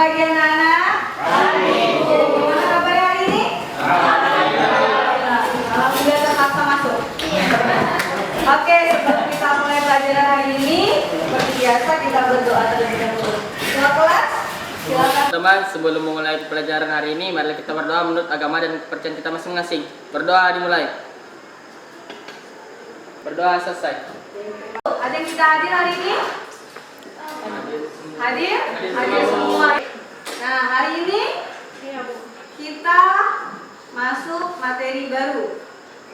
pagi anak-anak. Jadi gimana kabarnya hari ini? Alhamdulillah terpaksa masuk. Oke, sebelum kita mulai pelajaran hari ini, seperti biasa kita berdoa terlebih dahulu. Semua kelas, silakan. Teman, sebelum memulai pelajaran hari ini, mari kita berdoa menurut agama dan kepercayaan kita masing-masing. Berdoa dimulai. Berdoa selesai. Ada yang kita hadir hari ini? Hadir? Hadir semua. Nah, hari ini kita masuk materi baru,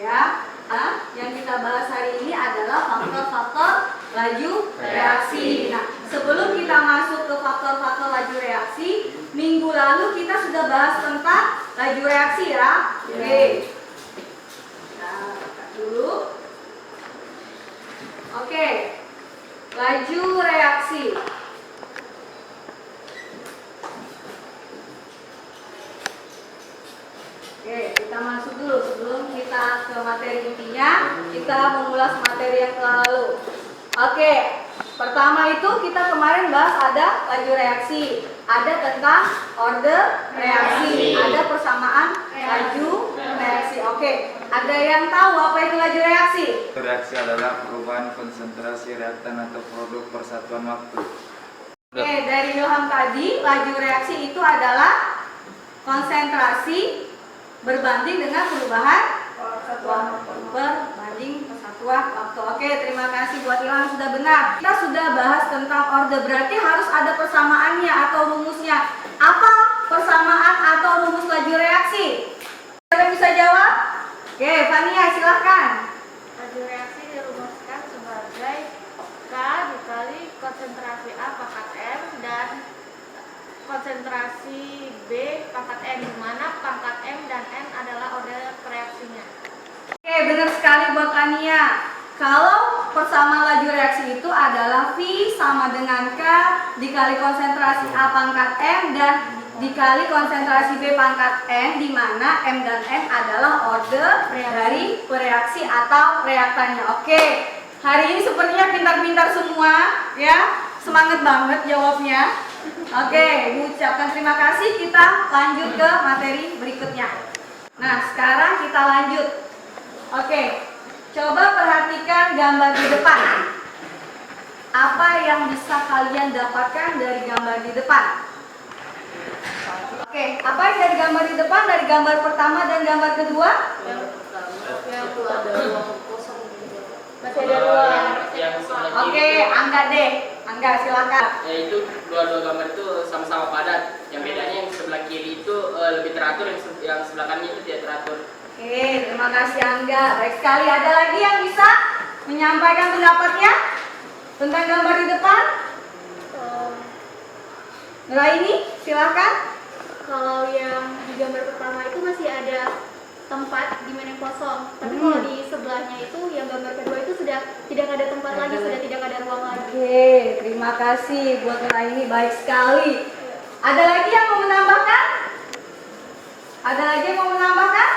ya. Nah, yang kita bahas hari ini adalah faktor-faktor laju reaksi. Nah, sebelum kita masuk ke faktor-faktor laju reaksi, minggu lalu kita sudah bahas tentang laju reaksi, ya. Oke. Nah, buka dulu. Oke. Laju reaksi. Oke, kita masuk dulu sebelum kita ke materi intinya, kita mengulas materi yang lalu. Oke, pertama itu kita kemarin bahas ada laju reaksi, ada tentang order reaksi, ada persamaan laju reaksi. Oke, ada yang tahu apa itu laju reaksi? Reaksi adalah perubahan konsentrasi reaktan atau produk persatuan waktu. Oke, dari Ilham tadi, laju reaksi itu adalah konsentrasi berbanding dengan perubahan berbanding persatuan waktu. Oke, terima kasih buat Ilham, sudah benar. Kita sudah bahas tentang order, berarti harus ada persamaannya atau rumusnya. Apa persamaan atau rumus laju reaksi? Siapa bisa jawab? Oke, Fania silahkan. Laju reaksi dirumuskan sebagai K dikali konsentrasi A pangkat M dan konsentrasi B pangkat N, di mana pangkat M dan N adalah order reaksinya. Oke, benar sekali buat Fania. Kalau persamaan laju reaksi itu adalah V sama dengan K dikali konsentrasi A pangkat M dan dikali konsentrasi B pangkat N, di mana M dan N adalah order dari reaksi atau reaktannya. Oke, hari ini sepertinya pintar-pintar semua, ya. Semangat banget jawabnya. Oke, ucapkan terima kasih. Kita lanjut ke materi berikutnya. Nah, sekarang kita lanjut. Oke, coba perhatikan gambar di depan. Apa yang bisa kalian dapatkan dari gambar di depan? Oke, apa yang dari gambar di depan, dari gambar pertama dan gambar kedua? Masih ada dua. Oke, Angga deh. Angga silakan. Yaitu dua-dua gambar itu sama-sama padat. Yang bedanya yang sebelah kiri itu lebih teratur, yang sebelah kanan itu tidak teratur. Oke, terima kasih Angga. Baik sekali. Ada lagi yang bisa menyampaikan pendapatnya tentang gambar di depan? Nuraini, silakan. Kalau yang di gambar pertama itu masih ada tempat di mana yang kosong, tapi kalau di sebelahnya itu yang gambar kedua itu sudah tidak ada tempat lagi, sudah tidak ada ruang lagi. Oke, terima kasih buat Nuraini, baik sekali. Ada lagi yang mau menambahkan? Ada lagi yang mau menambahkan?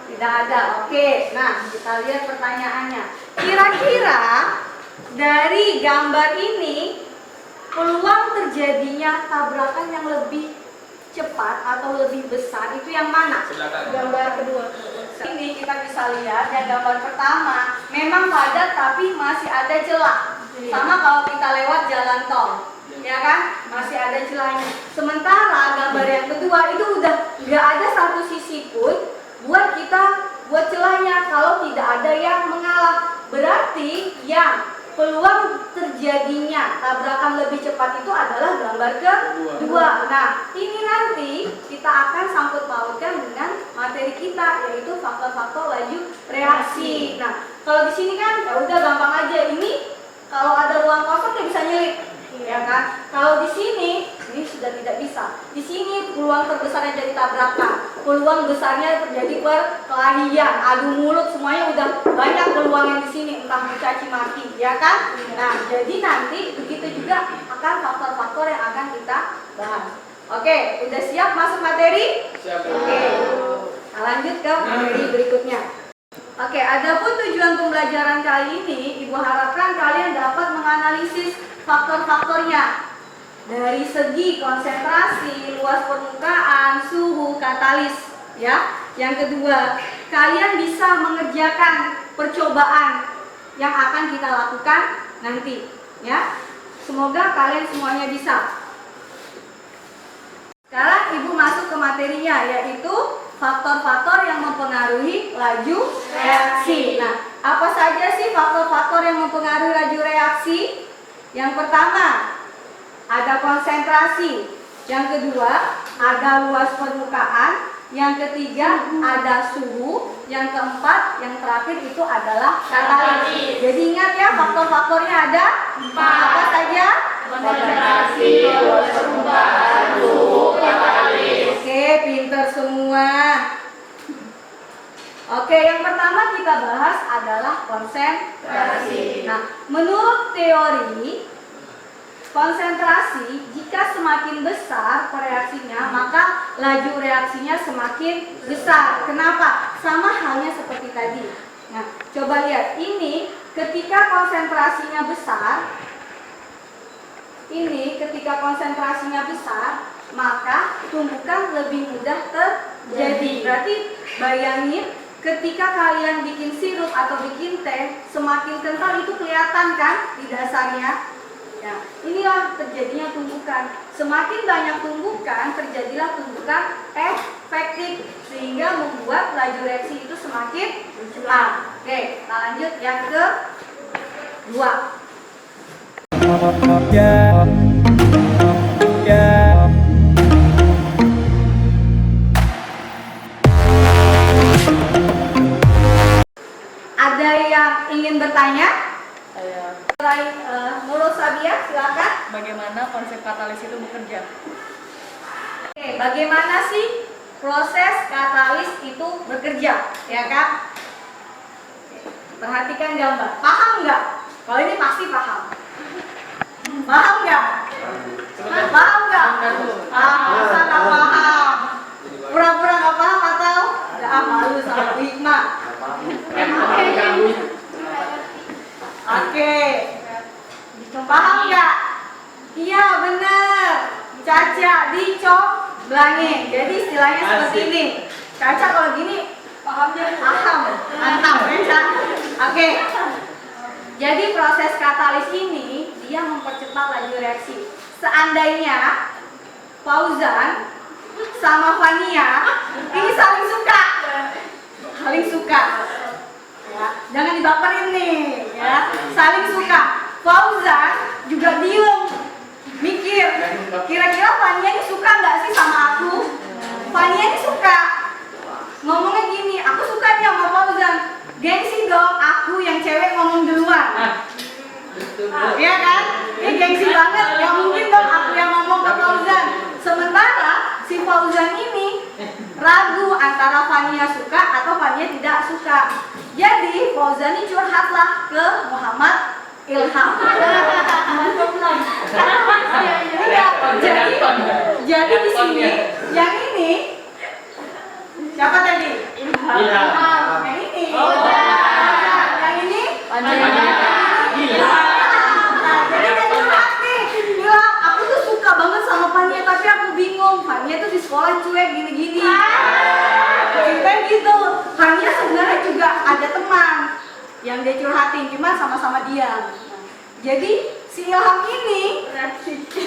Tidak ada. Oke, nah kita lihat pertanyaannya. Kira-kira dari gambar ini peluang terjadinya tabrakan yang lebih cepat atau lebih besar itu yang mana? Sebelah kanan. Gambar kedua. Ini kita bisa lihat yang gambar pertama memang padat tapi masih ada celah. Sama kalau kita lewat jalan tol, ya kan? Masih ada celahnya. Sementara gambar yang kedua itu udah nggak ada satu sisi pun buat celahnya kalau tidak ada yang mengalah. Berarti yang peluang terjadinya tabrakan lebih cepat itu adalah gambar kedua. Nah, ini nanti kita akan sangkut pautkan dengan materi kita, yaitu faktor-faktor laju reaksi. Nah, kalau di sini kan ya udah gampang aja. Ini kalau ada ruang kosong dia bisa nyelip, ya kan? Kalau di sini ini sudah tidak bisa. Di sini peluang terbesarnya jadi tabrakan, peluang besarnya terjadi perkelahian, adu mulut, semuanya udah banyak peluang yang di sini, entah mencaci maki, ya kan? Nah, jadi nanti begitu juga akan faktor-faktor yang akan kita bahas. Oke, udah siap masuk materi? Siap. Oke, kita lanjut ke materi berikutnya. Oke, adapun tujuan pembelajaran kali ini, Ibu harapkan kalian dapat menganalisis faktor-faktornya. dari segi konsentrasi, luas permukaan, suhu, katalis, ya. Yang kedua, kalian bisa mengerjakan percobaan yang akan kita lakukan nanti, ya. Semoga kalian semuanya bisa. Sekarang Ibu masuk ke materinya, yaitu faktor-faktor yang mempengaruhi laju reaksi. Nah, apa saja sih faktor-faktor yang mempengaruhi laju reaksi? Yang pertama, ada konsentrasi. Yang kedua, ada luas permukaan. Yang ketiga, ada suhu. Yang keempat, yang terakhir itu adalah katalis. Jadi ingat ya, faktor-faktornya ada 4. Apa saja? Konsentrasi, luas permukaan, suhu, katalis. Oke, pinter semua. Oke, yang pertama kita bahas adalah konsentrasi. Nah, menurut teori konsentrasi, jika semakin besar reaksinya, maka laju reaksinya semakin besar. Kenapa? Sama halnya seperti tadi. Nah, coba lihat, ini ketika konsentrasinya besar, maka tumbukan lebih mudah terjadi. Berarti bayangin, ketika kalian bikin sirup atau bikin teh, semakin kental itu kelihatan kan di dasarnya. Ya, inilah terjadinya tumbukan. Semakin banyak tumbukan, terjadilah tumbukan efektif, sehingga membuat laju reaksi itu semakin cepat. Oke, kita lanjut yang kedua. Ada yang ingin bertanya? Nurul Sabia, silakan. Bagaimana konsep katalis itu bekerja? Oke, bagaimana sih proses katalis itu bekerja, ya kan? Perhatikan gambar. Paham nggak? Kalau ini pasti paham. Paham nggak? Paham nggak? Masa nggak paham? Pura-pura nggak paham atau nggak malu sama Bu Hikmah? Oke. Paham nggak? Iya benar. Caca dicomblangin. Jadi istilahnya seperti ini. Caca kalau gini pahamnya paham. Mantap ya, Caca. Oke. Jadi proses katalis ini dia mempercepat laju reaksi. Seandainya Fauzan sama Fania ini saling suka. Ya, jangan dibaperin nih, ya. Saling suka. Fauzan juga diem, mikir, kira-kira Fania ini suka nggak sih sama aku? Fania ini suka. Ngomongnya gini, aku suka nih sama Fauzan. Gengsi dong, aku yang cewek ngomong duluan. Iya kan? Ini gengsi banget, ya mungkin dong aku yang ngomong ke Fauzan. Sementara si Fauzan ini ragu antara Fania suka atau Fania tidak suka. Jadi Fauzan ini curhatlah ke Muhammad Ilham. Jadi di sini yang ini siapa tadi? Ilham. Yang ini. Yang ini? Jadi dia curhat nih. Bilang, aku tuh suka banget sama Fania, tapi aku bingung. Fania tuh di sekolah cuek gini-gini. Kita gitu. Fania sebenarnya juga ada teman yang dia curhatin, cuma sama-sama diam. Jadi si Ilham ini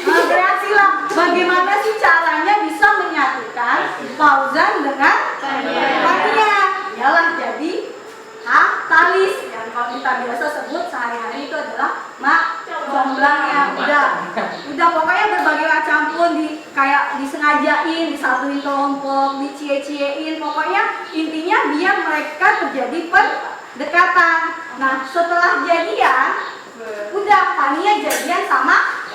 bereaksi lah. Bagaimana sih caranya bisa menyatukan Fauzan dengan Fania? Yalah jadi katalis yang kalau kita biasa sebut sehari-hari itu adalah mak jomblangnya. Udah pokoknya berbagai macam pun kayak disengajain, disatuin kelompok, dicie-ciein, pokoknya intinya biar mereka terjadi pendekatan. Nah setelah jadian, udah Fania jadian sama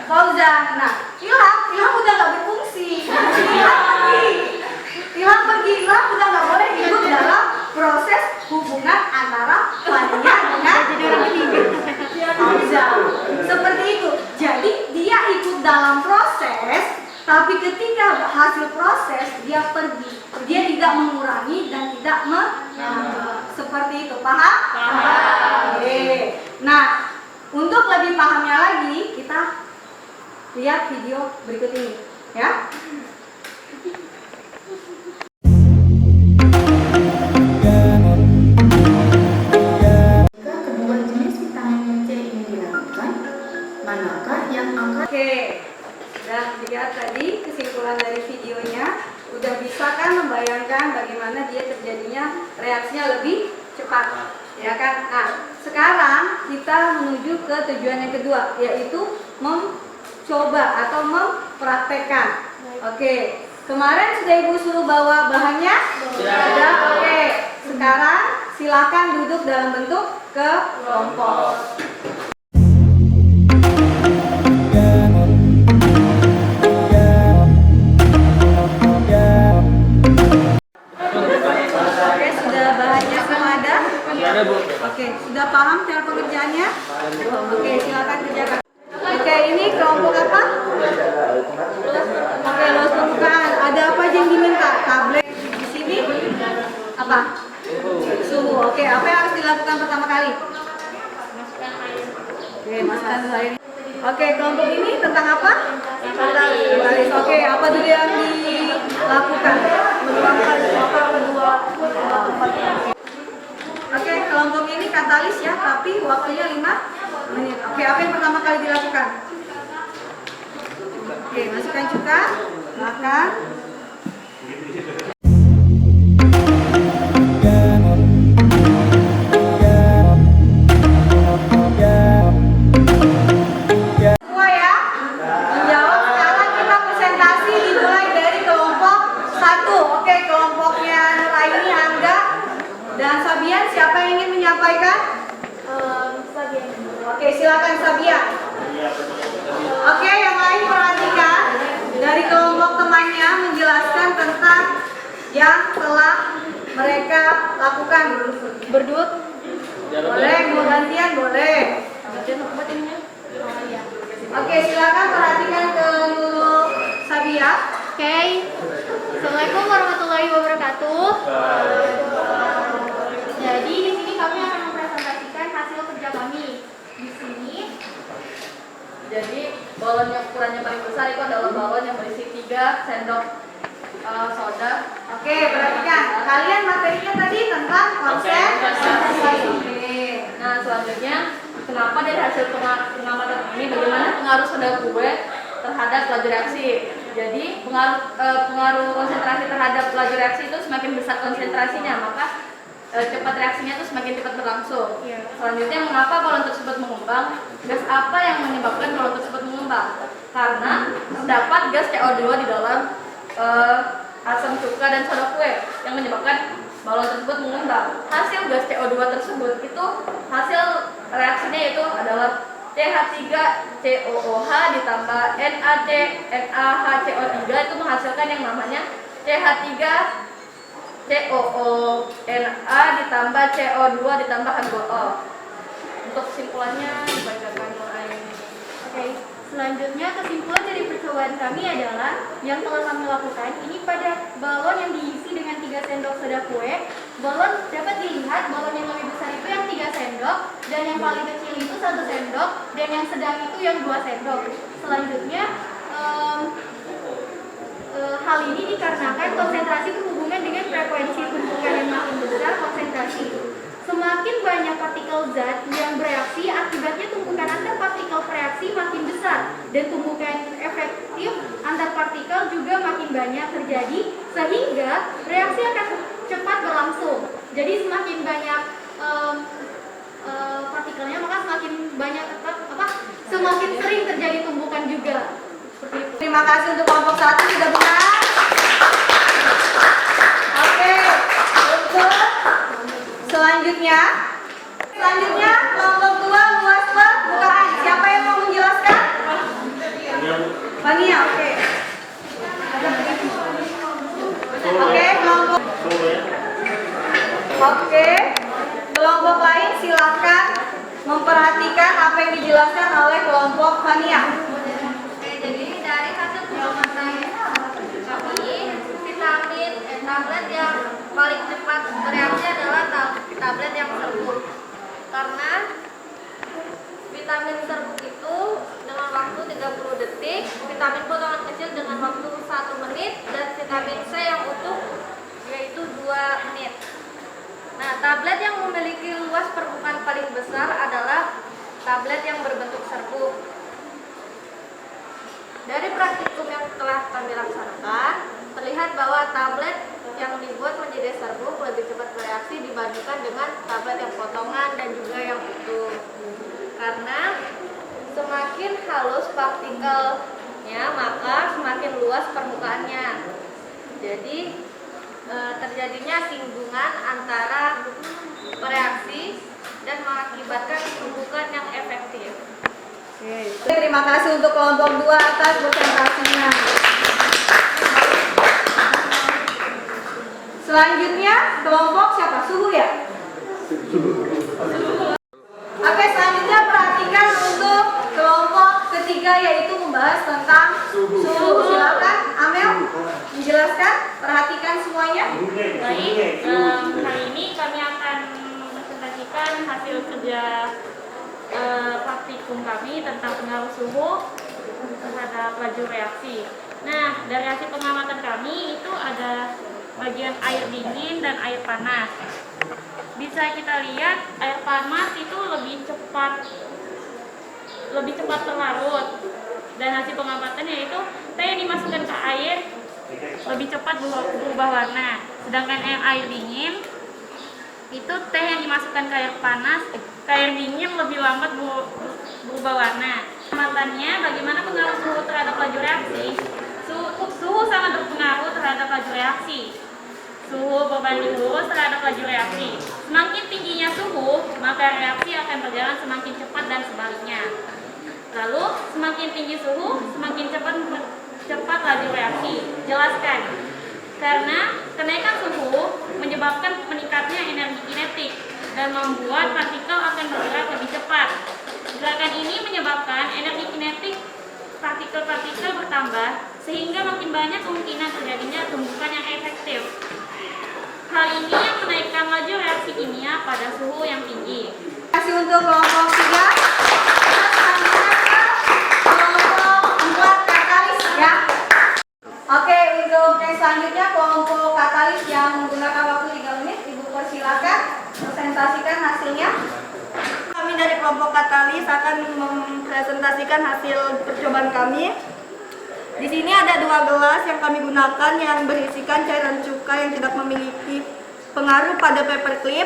Fauzan. Nah Ilham udah nggak berfungsi. Ilham pergi, udah nggak boleh ikut dalam proses hubungan antara Fania dengan Fauzan. Seperti itu. Jadi dia ikut dalam proses, tapi ketika hasil proses dia pergi. Dia tidak mengurangi dan tidak seperti itu. Paham? Paham. Oke. Nah, untuk lebih pahamnya lagi, kita lihat video berikut ini, ya. Jika kedua jenis vitamin C ini dilakukan, manakah yang akan Oke, sudah dilihat tadi kesimpulan dari videonya. Udah bisa kan membayangkan bagaimana dia terjadinya reaksinya lebih cepat, ya kan? Nah, sekarang kita menuju ke tujuan yang kedua, yaitu mencoba atau mempraktekkan. Oke, kemarin sudah Ibu suruh bawa bahannya? Sudah. Oke, sekarang silakan duduk dalam bentuk kelompok. Oke, sudah bahannya semua ada? Ada Bu. Oke, sudah paham cara pengerjaannya? Oke, silakan kerjakan. Oke, ini kelompok apa? Oke, los permukaan. Ada apa aja yang diminta? Tablet di sini? Apa? Suhu. Oke, apa yang harus dilakukan pertama kali? Oke, masukkan dulu air. Oke, kelompok ini tentang apa? Tentang baris. Oke, apa dulu yang dilakukan? Menuangkan kedua tempat. Oke, kelompok ini katalis ya, tapi waktunya 5 menit. Oke, apa yang pertama kali dilakukan? Oke, masukkan cuka, makan. Semua ya, menjawab. Sekarang kita presentasi dimulai dari kelompok 1. Oke, kelompoknya Nuraini, Angga, dan Sabian. Siapa yang ingin menyampaikan? Sabian. Oke, silakan Sabian. Oke, yang lain perhatikan. Dari kelompok temannya menjelaskan tentang yang telah mereka lakukan. Berdua. Boleh, mau gantian boleh. Oke, silakan perhatikan ke dulu Sabia. Oke. Assalamualaikum warahmatullahi wabarakatuh. Jadi di sini kami akan mempresentasikan hasil kerja kami. Di sini Jadi balon yang ukurannya paling besar itu adalah balon yang berisi 3 sendok soda. Oke, perhatikan. Kalian materinya tadi tentang konsentrasi. Oke. Nah, selanjutnya kenapa dari hasil pengamatan ini bagaimana pengaruh soda kue terhadap laju reaksi. Jadi pengaruh konsentrasi terhadap laju reaksi itu semakin besar konsentrasinya, maka cepat reaksinya itu semakin cepat berlangsung. Selanjutnya, mengapa balon tersebut mengembang? Gas apa yang menyebabkan balon tersebut mengembang? Karena terdapat gas CO2 di dalam asam cuka dan soda kue yang menyebabkan balon tersebut mengembang. Hasil gas CO2 tersebut itu hasil reaksinya itu adalah CH3COOH ditambah NaCNaHCO3 itu menghasilkan yang namanya CH3COONA ditambah CO2 ditambah H2O. Untuk kesimpulannya dibacakan mulai. Oke, selanjutnya kesimpulan dari percobaan kami adalah yang telah kami lakukan ini pada balon yang diisi dengan 3 sendok soda kue. Balon dapat dilihat balon yang lebih besar itu yang 3 sendok dan yang paling kecil itu 1 sendok dan yang sedang itu yang 2 sendok. Selanjutnya hal ini dikarenakan konsentrasi berhubungan dengan frekuensi tumpukan yang makin besar konsentrasi. Semakin banyak partikel zat yang bereaksi, akibatnya tumpukan antar partikel bereaksi makin besar dan tumpukan efektif antar partikel juga makin banyak terjadi sehingga reaksi akan cepat berlangsung. Jadi semakin banyak partikelnya maka semakin banyak semakin sering terjadi tumpukan juga. Seperti itu. Terima kasih untuk kelompok 1 sudah benar. Oke, untuk selanjutnya kelompok 2 luas permukaan. Siapa yang mau menjelaskan? Fania, oke. Oke, kelompok lain silakan memperhatikan apa yang dijelaskan oleh kelompok Fania. Jadi dari hasil pengamatan kami, vitamin tablet yang paling cepat bereaksi adalah tablet yang serbuk. Karena vitamin serbuk itu dengan waktu 30 detik besar adalah tablet yang berbentuk serbuk. Dari praktikum yang telah kami laksanakan, terlihat bahwa tablet yang dibuat menjadi serbuk lebih cepat bereaksi dibandingkan dengan tablet yang potongan dan juga yang utuh. Karena semakin halus partikelnya, maka semakin luas permukaannya. Jadi terjadinya singgungan antara bereaksi dan mengakibatkan tumbukan yang efektif. Terima kasih untuk kelompok 2 atas presentasinya. Selanjutnya kelompok siapa? Suhu ya? Oke, selanjutnya perhatikan untuk kelompok ketiga yaitu membahas tentang suhu. Silakan Amel menjelaskan, perhatikan semuanya. Baik, hari ini kami akan mempresentasikan hasil kerja praktikum kami tentang pengaruh suhu terhadap laju reaksi. Nah, dari hasil pengamatan kami itu ada bagian air dingin dan air panas. Bisa kita lihat air panas itu lebih cepat terlarut, dan hasil pengamatannya itu teh yang dimasukkan ke air lebih cepat berubah warna, sedangkan air dingin itu teh yang dimasukkan ke air panas, ke air dingin lebih lambat berubah warna. Pengamatannya bagaimana pengaruh suhu terhadap laju reaksi? Suhu sangat berpengaruh terhadap laju reaksi. Suhu berbanding lurus terhadap laju reaksi. Semakin tingginya suhu, maka reaksi akan berjalan semakin cepat dan sebaliknya. Lalu, semakin tinggi suhu, semakin cepat laju reaksi. Jelaskan. Karena kenaikan suhu menyebabkan meningkatnya energi kinetik dan membuat partikel akan bergerak lebih cepat. Gerakan ini menyebabkan energi kinetik partikel-partikel bertambah, sehingga makin banyak kemungkinan terjadinya tumbukan yang efektif. Hal ini yang menaikkan laju reaksi kimia pada suhu yang tinggi. Terima kasih untuk kelompok 3. Kelompok 4 katalis ya. Oke, untuk yang selanjutnya kelompok katalis yang menggunakan waktu 3 menit, Ibu persilakan presentasikan hasilnya. Kami dari kelompok katalis akan mempresentasikan hasil percobaan kami. Di sini ada 2 gelas yang kami gunakan yang berisikan cairan cuka yang tidak memiliki pengaruh pada paperclip.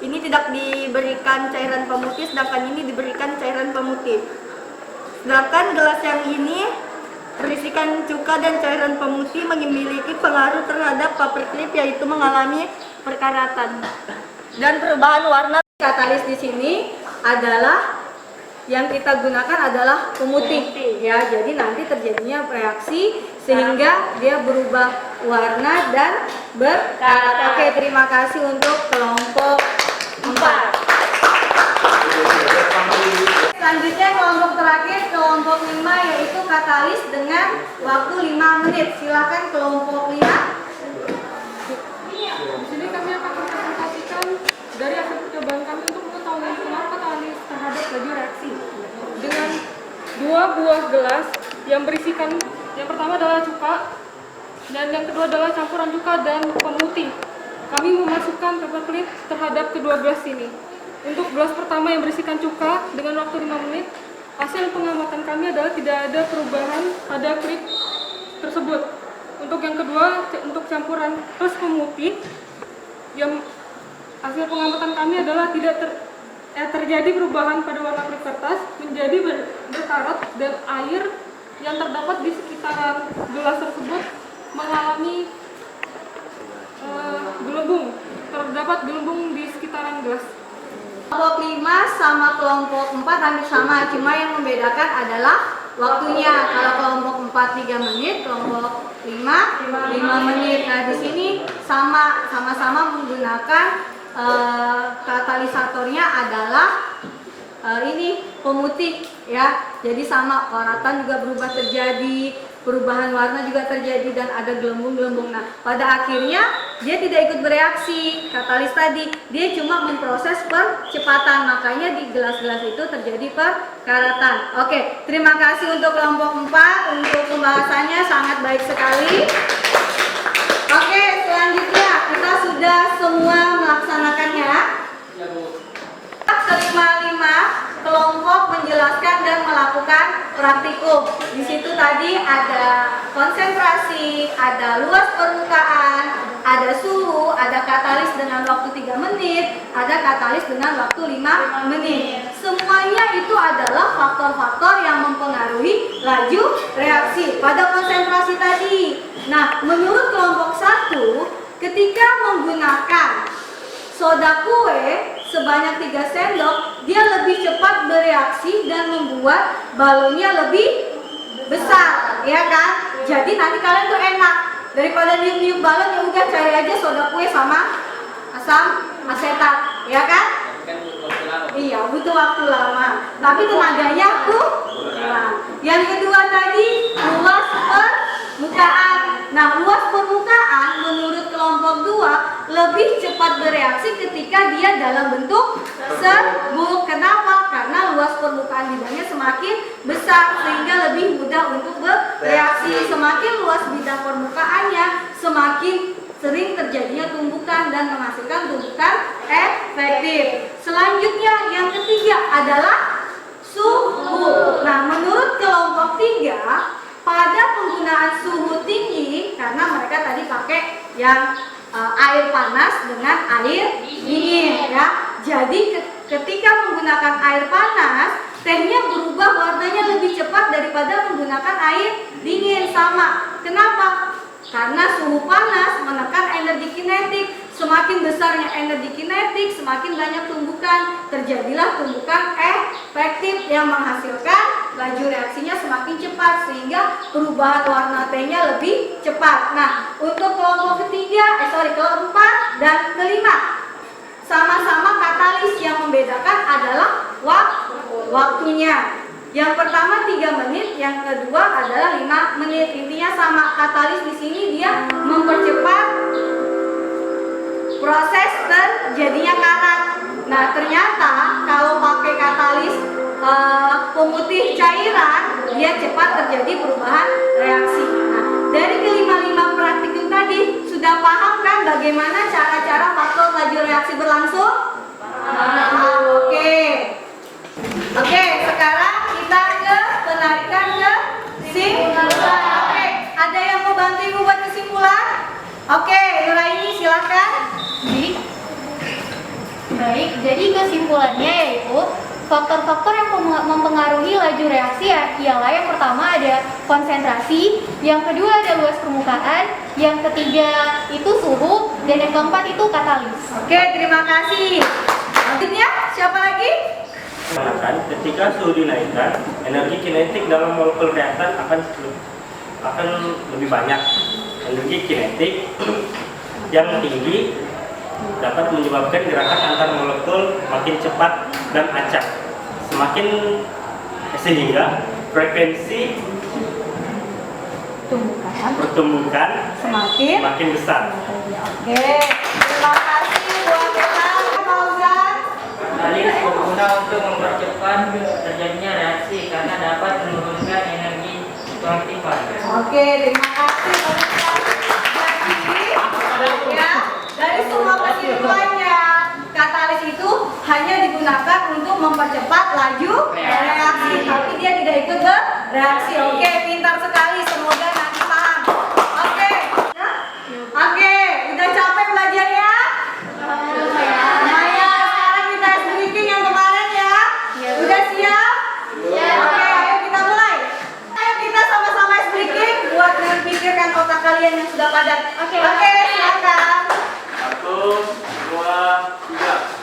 Ini tidak diberikan cairan pemutih, sedangkan ini diberikan cairan pemutih. Sedangkan gelas yang ini berisikan cuka dan cairan pemutih memiliki pengaruh terhadap paperclip, yaitu mengalami perkaratan dan perubahan warna. Katalis di sini adalah yang kita gunakan adalah pemutih ya, jadi nanti terjadinya reaksi sehingga dia berubah warna dan berkarat. Oke, terima kasih untuk kelompok 4. Selanjutnya kelompok terakhir, kelompok 5 yaitu katalis dengan waktu 5 menit. Silakan kelompok 5. Di sini kami akan mempresentasikan dari hasil percobaan kami untuk mengetahui pengaruh katalis terhadap laju reaksi dengan 2 buah gelas yang berisikan, yang pertama adalah cuka dan yang kedua adalah campuran cuka dan pemutih. Kami memasukkan paperclip terhadap kedua gelas ini. Untuk gelas pertama yang berisikan cuka dengan waktu 5 menit, hasil pengamatan kami adalah tidak ada perubahan pada klip tersebut. Untuk yang kedua, untuk campuran plus pemutih, yang hasil pengamatan kami adalah tidak terjadi perubahan pada warna klip kertas menjadi berkarat, dan air yang terdapat di sekitaran gelas tersebut mengalami gelembung. Terdapat gelembung di sekitaran gelas. Kelompok 5 sama kelompok 4 hampir sama, cuma yang membedakan adalah waktunya. Kalau kelompok 4 3 menit, kelompok 5 menit. Nah, di sini sama-sama menggunakan katalisatornya adalah ini pemutih ya. Jadi sama, karatan juga berubah terjadi, perubahan warna juga terjadi dan ada gelembung-gelembung. Nah, pada akhirnya dia tidak ikut bereaksi katalis tadi, dia cuma memproses percepatan, makanya di gelas-gelas itu terjadi perkaratan. Oke, terima kasih untuk kelompok 4 untuk pembahasannya sangat baik sekali. Oke, selanjutnya kita sudah semua melaksanakannya. kelima kelompok menjelaskan dan melakukan praktikum. Di situ tadi ada konsentrasi, ada luas permukaan, ada suhu, ada katalis dengan waktu 3 menit, ada katalis dengan waktu 5 menit. Semuanya itu adalah faktor-faktor yang mempengaruhi laju reaksi pada konsentrasi tadi. Nah, menurut kelompok 1, ketika menggunakan soda kue sebanyak 3 sendok, dia lebih cepat bereaksi dan membuat balonnya lebih besar, ya kan? Jadi nanti kalian tuh enak, daripada niup-niup balon ya udah cari aja soda kue sama asam asetat, ya kan? Iya, butuh waktu lama, tapi tenaganya kurang. Yang kedua tadi, luas permukaan. Nah, luas permukaan menurut kelompok 2 lebih cepat bereaksi ketika dia dalam bentuk serbuk. Kenapa? Karena luas permukaan bidangnya semakin besar sehingga lebih mudah untuk bereaksi. Semakin luas bidang permukaannya, semakin sering terjadinya tumbukan dan menghasilkan tumbukan efektif. Selanjutnya yang ketiga adalah suhu. Nah, menurut kelompok 3, pada penggunaan suhu tinggi, karena mereka tadi pakai yang air panas dengan air dingin, ya. Jadi ketika menggunakan air panas, tehnya berubah warnanya lebih cepat daripada menggunakan air dingin. Sama. Kenapa? Karena suhu panas menekan energi kinetik. Semakin besarnya energi kinetik, semakin banyak tumbukan. Terjadilah tumbukan efektif yang menghasilkan laju reaksinya semakin cepat sehingga perubahan warna tehnya lebih cepat. Nah, untuk kelompok keempat dan kelima, sama-sama katalis. Yang membedakan adalah waktunya. Yang pertama 3 menit, yang kedua adalah 5 menit. Intinya sama, katalis di sini dia mempercepat proses terjadinya karat. Nah, ternyata kalau pakai katalis pemutih cairan, dia cepat terjadi perubahan reaksi. Nah, dari kelima praktikum tadi sudah paham kan bagaimana cara-cara faktor laju reaksi berlangsung? Oke, sekarang kita ke penarikan kesimpulan. Oke, ada yang mau bantu Ibu buat kesimpulan? Oke, Nuraini silakan. Baik, jadi kesimpulannya yaitu faktor-faktor yang mempengaruhi laju reaksi ialah yang pertama ada konsentrasi, yang kedua ada luas permukaan, yang ketiga itu suhu, dan yang keempat itu katalis. Oke, terima kasih. Selanjutnya siapa lagi? Ketika suhu dinaikkan, energi kinetik dalam molekul reaktan akan lebih banyak. Energi kinetik yang tinggi dapat menyebabkan gerakan antar molekul makin cepat dan acak, sehingga frekuensi pertumbukan semakin besar. Oke, terima kasih buat Fauzan. Katalis berguna untuk mempercepat terjadinya reaksi karena dapat menurunkan energi keaktifan. Oke, terima kasih. Jadi, ya, dari semua kesimpulannya, katalis itu hanya digunakan untuk mempercepat laju reaksi, tapi dia tidak ikut bereaksi. Oke, pintar sekali. Semoga nanti paham. Oke, udah capek belajarnya? Sekarang kita speaking yang kemarin ya. Udah siap? Oke, ayo kita mulai. Ayo kita sama-sama speaking buat memikirkan otak kalian yang sudah padat. Oke, silakan. 1, 2, 3.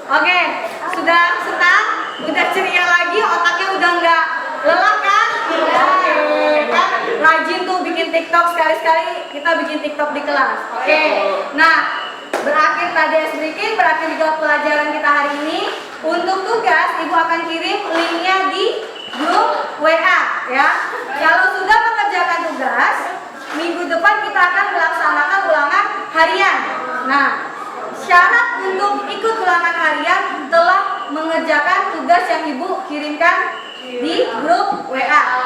Oke, sudah senang? Udah ceria lagi? Otaknya udah nggak lelah kan? Kan rajin tuh bikin TikTok, sekali-sekali kita bikin TikTok di kelas. Oke, nah berakhir tadi speaking, berakhir juga pelajaran kita hari ini. Untuk tugas, Ibu akan kirim linknya di grup WA ya. Kalau sudah mengerjakan tugas, minggu depan kita akan melaksanakan ulangan harian. Nah, syarat untuk ikut ulangan harian telah mengerjakan tugas yang Ibu kirimkan di grup WA.